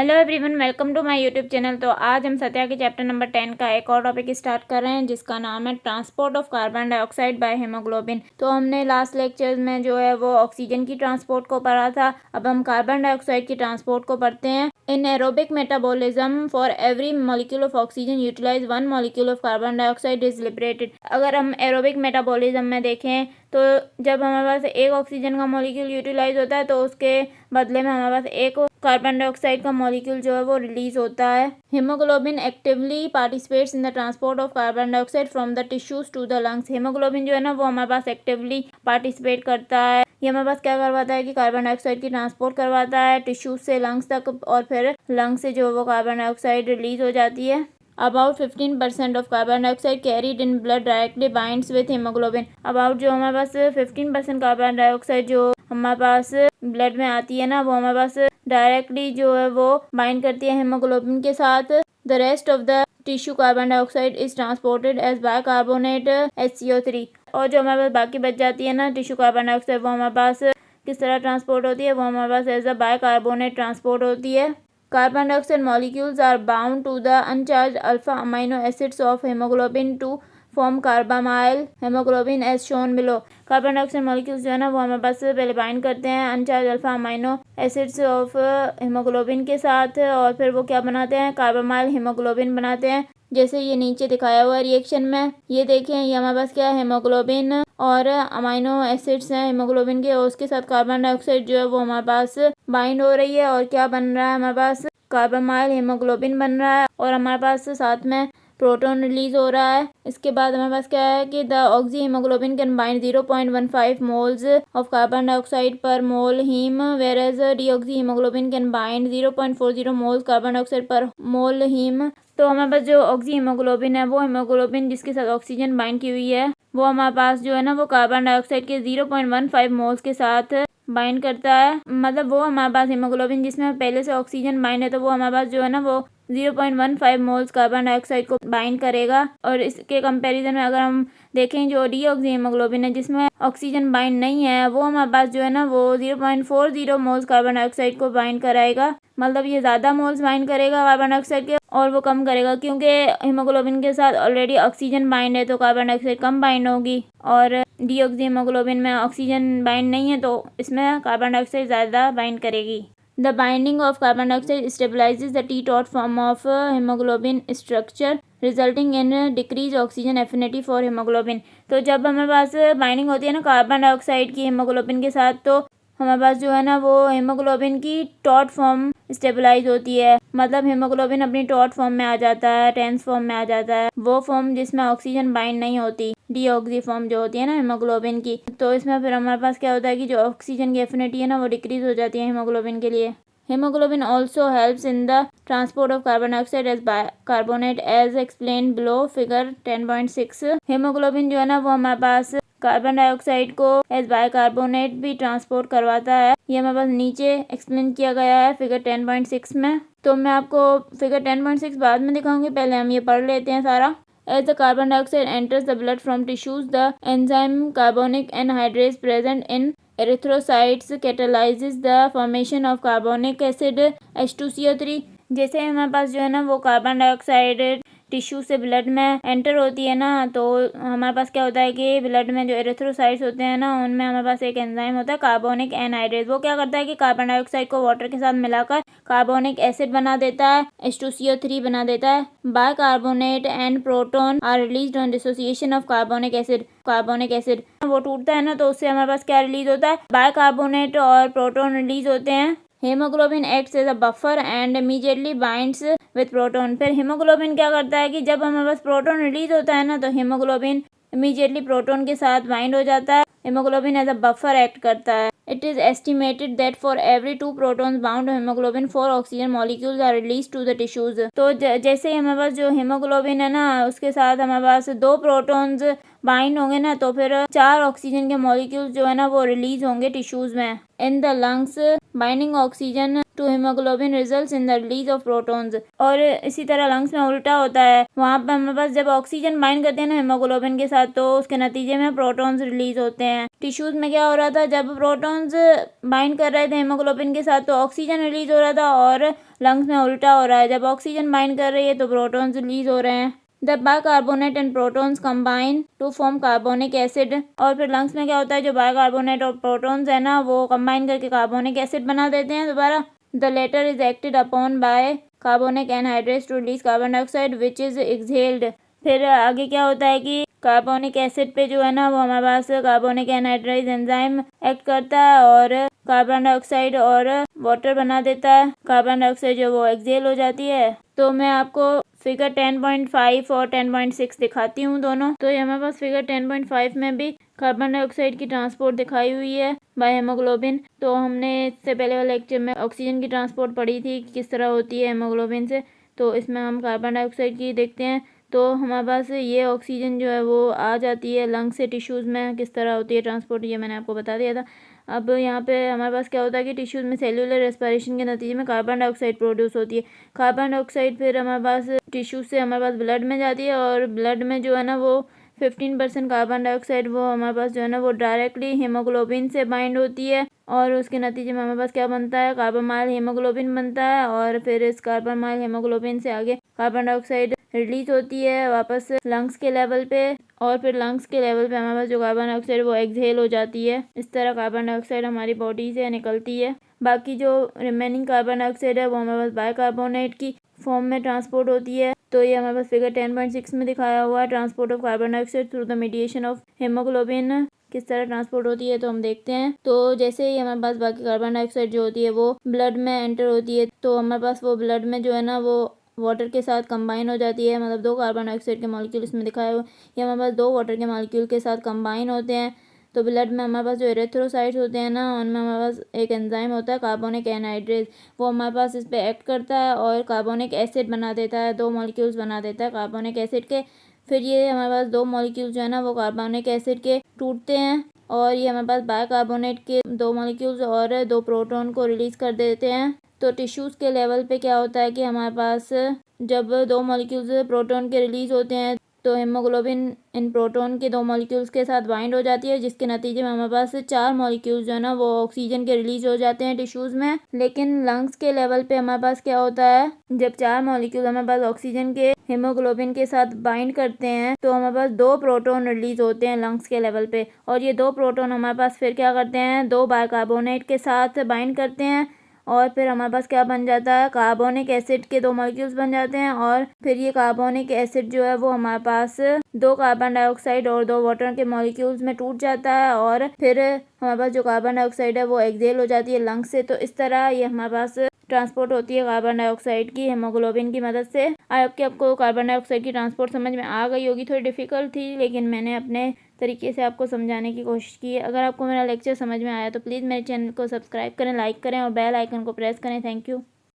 Hello everyone, welcome to my YouTube channel. तो आज हम सत्या के चैप्टर नंबर 10 का एक और टॉपिक स्टार्ट कर रहे हैं जिसका नाम है transport of carbon dioxide by haemoglobin. तो हमने लास्ट लेक्चर्स में जो है वो ऑक्सीजन की ट्रांसपोर्ट को पढ़ा था। अब हम कार्बन डाइऑक्साइड की ट्रांसपोर्ट को पढ़ते हैं। In aerobic metabolism for every molecule of oxygen utilise one molecule of carbon dioxide is liberated. अगर हम एरोबिक मेटाबॉलिज्म में देखें तो जब हमारे पास एक ऑक्सीजन का मॉलिक्यूल यूटिलाइज होता है तो उसके बदले में हमारे पास एक कार्बन डाइऑक्साइड का मॉलिक्यूल जो है वो रिलीज होता है। Haemoglobin actively participates in the transport of carbon dioxide from the tissues to the lungs. Haemoglobin जो है ना वो हमारे पास एक्टिवली पार्टिसिपेट करता है। ये हमारे पास क्या करवाता है कि कार्बन डाइऑक्साइड की ट्रांसपोर्ट करवाता है टिश्यूज से लंग्स तक, और फिर लंग्स से जो वो कार्बन डाइऑक्साइड रिलीज हो जाती है। About 15% of carbon dioxide carried in blood directly binds with hemoglobin। About जो हमारे पास 15% कार्बन डाइऑक्साइड जो हमारे पास ब्लड में आती है ना वो हमारे पास डायरेक्टली जो है वो बाइंड करती है हेमोग्लोबिन के साथ। The rest of the tissue carbon dioxide is transported as bicarbonate HCO3। और जो हमारे पास बाकी बच जाती है ना टिश्यू कार्बन डाइऑक्साइड वो हमारे पास किस तरह ट्रांसपोर्ट होती है, वो हमारे पास एज अ बाइकार्बोनेट ट्रांसपोर्ट होती है। Carbon dioxide molecules are bound to the uncharged alpha amino acids of hemoglobin to form carbamyl hemoglobin as shown below। Carbon dioxide molecules जो है ना वो हमारे पास पहले बाइंड करते हैं अनचार्ज alpha amino acids of haemoglobin के साथ, और फिर वो क्या बनाते हैं, कार्बामाइल हेमोग्लोबिन बनाते हैं, जैसे ये नीचे दिखाया हुआ रिएक्शन में। ये देखें, ये हमारे पास क्या है, हेमोग्लोबिन और अमाइनो एसिड्स हैं हेमोग्लोबिन के, और उसके साथ कार्बन डाइऑक्साइड जो है वो हमारे पास बाइंड हो रही है, और क्या बन रहा है, हमारे पास कार्बामाइल हेमोग्लोबिन बन रहा है, और हमारे पास साथ में प्रोटॉन रिलीज हो रहा है। इसके बाद हमारे पास क्या है कि the oxy haemoglobin can bind 0.15 moles of carbon dioxide per mole haem, whereas deoxy haemoglobin can bind 0.40 moles carbon dioxide per mole haem. तो हमारे पास जो ऑक्सी हीमोग्लोबिन है वो हीमोग्लोबिन जिसके साथ ऑक्सीजन बाइंड की हुई है वो हमारे पास जो है ना वो कार्बन डाइऑक्साइड के 0.15 मोल्स के साथ बाइंड करता है। मतलब वो हमारे पास हीमोग्लोबिन जिसमें पहले से ऑक्सीजन बाइंड है तो वो हमारे पास जो है ना वो 0.15 मोल्स कार्बन डाइऑक्साइड को बाइंड करेगा। और इसके कंपैरिजन में अगर हम देखें जो डीऑक्सी हीमोग्लोबिन है जिसमें ऑक्सीजन बाइंड नहीं है वो हमारे पास जो है ना वो 0.40 मोल्स कार्बन डाइऑक्साइड को बाइंड कराएगा। मतलब ये ज़्यादा मोल्स बाइंड करेगा कार्बन डाइऑक्साइड के, और वो कम करेगा क्योंकि हीमोग्लोबिन के साथ ऑलरेडी ऑक्सीजन बाइंड है तो कार्बन डाइऑक्साइड कम बाइंड होगी, और डीऑक्सी हीमोग्लोबिन में ऑक्सीजन बाइंड नहीं है तो इसमें कार्बन डाइऑक्साइड ज़्यादा बाइंड करेगी। The binding of carbon dioxide stabilizes the T-dot form of hemoglobin structure, resulting in decreased oxygen affinity for hemoglobin। तो जब हमारे पास बाइंडिंग होती है ना कार्बन डाइऑक्साइड की हेमोग्लोबिन के साथ तो हमारे पास जो है ना वो हेमोग्लोबिन की टॉट फॉर्म स्टेबलाइज होती है। मतलब हेमोग्लोबिन अपनी टॉट फॉर्म में आ जाता है, टेंस फॉर्म में आ जाता है, वो फॉर्म जिसमें ऑक्सीजन बाइंड नहीं होती, डीऑक्सी फॉर्म जो होती है ना हेमोग्लोबिन की। तो इसमें फिर हमारे पास क्या होता है कि जो ऑक्सीजन की एफिनिटी है ना वो डिक्रीज हो जाती है हेमोग्लोबिन के लिए। Haemoglobin also helps in the transport of carbon dioxide as bicarbonate as explain below figure 10.6। Haemoglobin जो है ना वो हमारे पास कार्बन डाइऑक्साइड को एज बाइकार्बोनेट भी ट्रांसपोर्ट करवाता है। ये हमारे पास नीचे एक्सप्लेन किया गया है फिगर 10.6 में। तो मैं आपको फिगर 10.6 बाद में दिखाऊंगी, पहले हम ये पढ़ लेते हैं सारा। As the carbon dioxide enters the blood from tissues, the enzyme carbonic anhydrase present in erythrocytes catalyzes the formation of carbonic acid H2CO3। जैसे हमारे पास जो है ना वो कार्बन डाइऑक्साइड टिश्यू से ब्लड में एंटर होती है ना तो हमारे पास क्या होता है कि ब्लड में जो एरिथ्रोसाइट्स होते हैं ना उनमें हमारे पास एक एंजाइम होता है कार्बोनिक एनहाइड्रेज। वो क्या करता है कि कार्बन डाइऑक्साइड को वाटर के साथ मिलाकर कार्बोनिक एसिड बना देता है, H2CO3 बना देता है। Bicarbonate and proton are released on dissociation of carbonic acid वो टूटता है ना तो उससे हमारे पास क्या रिलीज होता है, बाइकार्बोनेट और प्रोटॉन रिलीज होते हैं। Haemoglobin acts as a buffer and immediately binds with proton. फिर हेमोग्लोबिन क्या करता है कि जब हमारे पास प्रोटॉन रिलीज होता है ना तो हेमोग्लोबिन इमीडिएटली प्रोटॉन के साथ बाइंड हो जाता है। Haemoglobin as a buffer act करता है। It is estimated that for every 2 protons bound haemoglobin 4 oxygen molecules are release to the tissues. तो जैसे ही हमारे पास जो हेमोग्लोबिन है ना उसके साथ हमारे पास 2 प्रोटॉन्स बाइंड होंगे ना तो फिर 4 ऑक्सीजन के मॉलिक्यूल्स जो है ना वो रिलीज होंगे टिश्यूज में। In the lungs binding oxygen to haemoglobin results in the release of protons. और इसी तरह लंग्स में उल्टा होता है, वहाँ पर हमारे पास जब ऑक्सीजन बाइंड करते हैं ना हीमोग्लोबिन के साथ तो उसके नतीजे में प्रोटॉन्स रिलीज होते हैं। टिश्यूज में क्या हो रहा था, जब प्रोटॉन्स बाइंड कर रहे थे हीमोग्लोबिन के साथ तो ऑक्सीजन रिलीज हो रहा था, और लंग्स में उल्टा हो रहा है, जब ऑक्सीजन बाइंड कर रही है तो प्रोटॉन्स रिलीज हो रहे हैं। The bicarbonate and protons combine to form carbonic acid. और फिर लंग्स में क्या होता है, जो बाइकार्बोनेट और प्रोटॉन्स है ना वो कंबाइन करके कार्बोनिक एसिड बना देते हैं दोबारा। The latter is acted upon by carbonic anhydrase to release carbon dioxide which is exhaled. फिर आगे क्या होता है कि कार्बोनिक एसिड पे जो है ना वो हमारे पास कार्बोनिक एनहाइड्राइज एंजाइम एक्ट करता है और कार्बन डाइऑक्साइड और वाटर बना देता है। कार्बन डाइऑक्साइड जो वो एक्सहेल हो जाती है। तो मैं आपको फिगर 10.5 और 10.6 दिखाती हूँ दोनों। तो ये हमारे पास फिगर 10.5 में भी कार्बन डाइऑक्साइड की ट्रांसपोर्ट दिखाई हुई है बाय हेमोग्लोबिन। तो हमने इससे पहले वाले लेक्चर में ऑक्सीजन की ट्रांसपोर्ट पढ़ी थी कि किस तरह होती है हेमोग्लोबिन से, तो इसमें हम कार्बन डाइऑक्साइड की देखते हैं। तो हमारे पास ये ऑक्सीजन जो है वो आ जाती है लंग से टिश्यूज़ में, किस तरह होती है ट्रांसपोर्ट ये मैंने आपको बता दिया था। अब यहाँ पे हमारे पास क्या होता है कि टिश्यूज़ में सेल्यूलर रेस्पिरेशन के नतीजे में कार्बन डाइऑक्साइड प्रोड्यूस होती है। कार्बन डाइऑक्साइड फिर हमारे पास टिश्यू से हमारे पास ब्लड में जाती है, और ब्लड में जो है ना वो 15% कार्बन डाइऑक्साइड वो हमारे पास जो है ना वो डायरेक्टली हीमोग्लोबिन से बाइंड होती है, और उसके नतीजे में हमारे पास क्या बनता है, कार्बोमाइल हीमोग्लोबिन बनता है। और फिर इस कार्बोमाइल हीमोग्लोबिन से आगे कार्बन डाइऑक्साइड रिलीज होती है वापस लंग्स के लेवल पे, और फिर लंग्स के लेवल पे हमारे पास जो कार्बन डाइऑक्साइड वो एक्सहेल हो जाती है। इस तरह कार्बन डाइऑक्साइड हमारी बॉडी से निकलती है। बाकी जो रिमेनिंग कार्बन डाइऑक्साइड है वो हमारे पास बाइकार्बोनेट की फॉर्म में ट्रांसपोर्ट होती है। तो ये हमारे पास फिगर 10.6 में दिखाया हुआ है, transport of carbon dioxide through the mediation of haemoglobin किस तरह ट्रांसपोर्ट होती है तो हम देखते हैं। तो जैसे ही हमारे पास बाकी कार्बन डाइऑक्साइड जो होती है वो ब्लड में एंटर होती है, तो हमारे पास वो ब्लड में जो है ना वो वाटर के साथ कंबाइन हो जाती है। मतलब 2 कार्बन डाइऑक्साइड के मॉलिक्यूल इसमें दिखाए हुए, ये हमारे पास 2 वाटर के मॉलिक्यूल के साथ कंबाइन होते हैं। तो ब्लड में हमारे पास जो एरिथ्रोसाइट्स होते हैं ना उनमें हमारे पास एक एंजाइम होता है कार्बोनिक एनहाइड्रेज, वो हमारे पास इस पे एक्ट करता है और कार्बोनिक एसिड बना देता है, 2 मॉलिक्यूल्स बना देता है कार्बोनिक एसिड के। फिर ये हमारे पास 2 मॉलिक्यूल्स जो है ना वो कार्बोनिक एसिड के टूटते हैं, और ये हमारे पास बाइकार्बोनेट के 2 मॉलिक्यूल्स और 2 प्रोटॉन को रिलीज कर देते हैं। तो टिश्यूज़ के लेवल पे क्या होता है कि हमारे पास जब 2 मॉलिक्यूल्स प्रोटॉन के रिलीज होते हैं तो हेमोग्लोबिन इन प्रोटॉन के 2 मॉलिक्यूल्स के साथ बाइंड हो जाती है, जिसके नतीजे में हमारे पास 4 मॉलिक्यूल्स जो है ना वो ऑक्सीजन के रिलीज हो जाते हैं टिश्यूज़ में। लेकिन लंग्स के लेवल पे हमारे पास क्या होता है, जब 4 मॉलिक्यूल हमारे पास ऑक्सीजन के हेमोग्लोबिन के साथ बाइंड करते हैं तो हमारे पास 2 प्रोटॉन रिलीज होते हैं लंग्स के लेवल पे, और ये 2 प्रोटॉन हमारे पास फिर क्या करते हैं 2 बाइकार्बोनेट के साथ बाइंड करते हैं, और फिर हमारे पास क्या बन जाता है कार्बोनिक एसिड के 2 मॉलिक्यूल्स बन जाते हैं। और फिर ये कार्बोनिक एसिड जो है वो हमारे पास 2 कार्बन डाइऑक्साइड और 2 वाटर के मॉलिक्यूल्स में टूट जाता है, और फिर हमारे पास जो कार्बन डाइऑक्साइड है वो एक्सहेल हो जाती है लंग से। तो इस तरह ये हमारे पास ट्रांसपोर्ट होती है कार्बन डाइऑक्साइड की हेमोग्लोबिन की मदद से। आई होप कि आपको कार्बन डाइऑक्साइड की ट्रांसपोर्ट समझ में आ गई होगी। थोड़ी डिफिकल्ट थी लेकिन मैंने अपने तरीके से आपको समझाने की कोशिश की है। अगर आपको मेरा लेक्चर समझ में आया तो प्लीज़ मेरे चैनल को सब्सक्राइब करें, लाइक करें और बेल आइकन को प्रेस करें। Thank you.